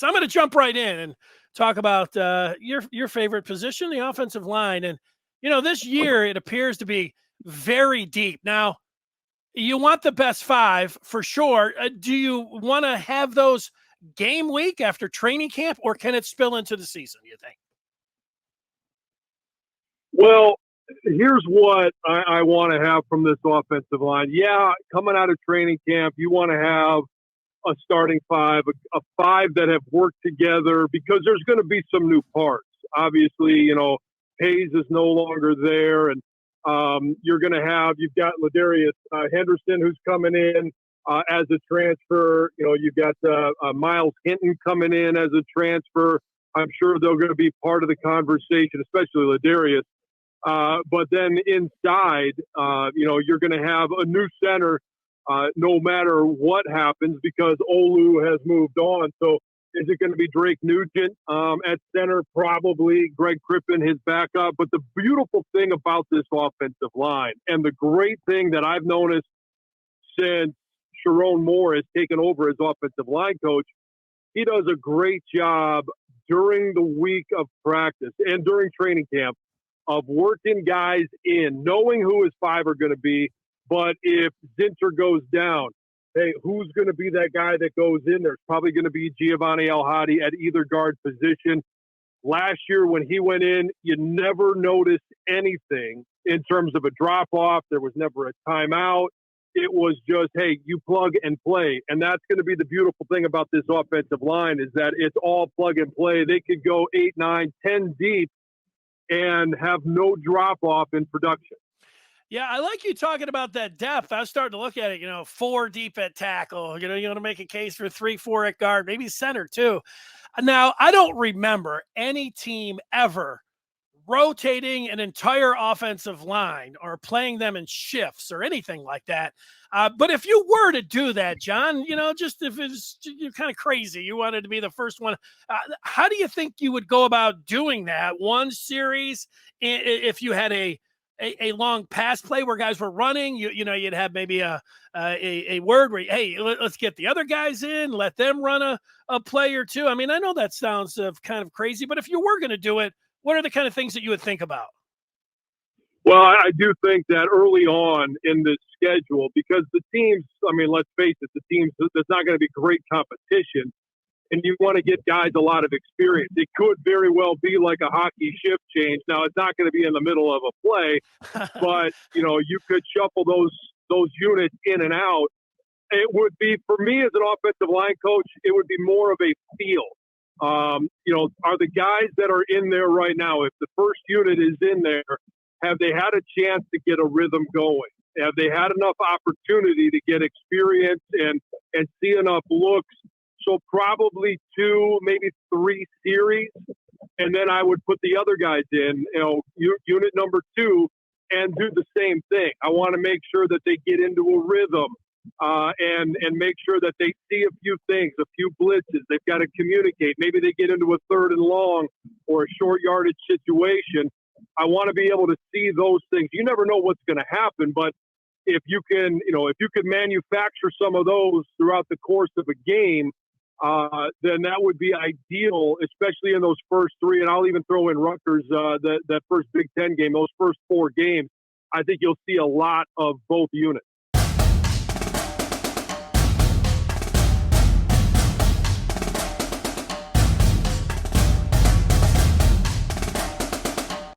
So I'm going to jump right in and talk about your favorite position, the offensive line. And this year it appears to be very deep. Now, you want the best five for sure. Do you want to have those game week after training camp, or can it spill into the season, you think? Well, here's what I want to have from this offensive line. Yeah, coming out of training camp, you want to have a starting five, a five that have worked together, because there's going to be some new parts. Obviously, Hayes is no longer there, and you've got Ladarius Henderson, who's coming in as a transfer. You've got Miles Hinton coming in as a transfer. I'm sure they're going to be part of the conversation, especially Ladarius. But then inside, you're going to have a new center no matter what happens, because Olu has moved on. So is it going to be Drake Nugent at center? Probably. Greg Crippen, his backup. But the beautiful thing about this offensive line, and the great thing that I've noticed since Sharon Moore has taken over as offensive line coach, he does a great job during the week of practice and during training camp of working guys in, knowing who his five are going to be. But if Zinter goes down, hey, who's going to be that guy that goes in there? It's probably going to be Giovanni El-Hadi at either guard position. Last year when he went in, you never noticed anything in terms of a drop-off. There was never a timeout. It was just, hey, you plug and play. And that's going to be the beautiful thing about this offensive line, is that it's all plug and play. They could go 8, 9, 10 deep and have no drop-off in production. Yeah, I like you talking about that depth. I was starting to look at it, 4 deep at tackle. You want to make a case for 3, 4 at guard, maybe center too. Now, I don't remember any team ever rotating an entire offensive line or playing them in shifts or anything like that. But if you were to do that, John, just if it's you're kind of crazy, you wanted to be the first one. How do you think you would go about doing that? One series, if you had a long pass play where guys were running, you'd have maybe a word where, hey, let's get the other guys in, let them run a play or two. I mean, I know that sounds kind of crazy, but if you were going to do it, what are the kind of things that you would think about? Well, I do think that early on in the schedule, because the teams, let's face it, there's not going to be great competition, and you want to get guys a lot of experience. It could very well be like a hockey shift change. Now, it's not going to be in the middle of a play, but, you could shuffle those units in and out. It would be, for me as an offensive line coach, it would be more of a feel. Are the guys that are in there right now, if the first unit is in there, have they had a chance to get a rhythm going? Have they had enough opportunity to get experience and see enough looks? So probably 2, maybe 3 series, and then I would put the other guys in, unit number 2, and do the same thing. I want to make sure that they get into a rhythm and make sure that they see a few things, a few blitzes. They've got to communicate. Maybe they get into a 3rd and long or a short yardage situation. I want to be able to see those things. You never know what's going to happen, but if you can, if you could manufacture some of those throughout the course of a game, then that would be ideal, especially in those first 3. And I'll even throw in Rutgers, that first Big Ten game, those first 4 games. I think you'll see a lot of both units.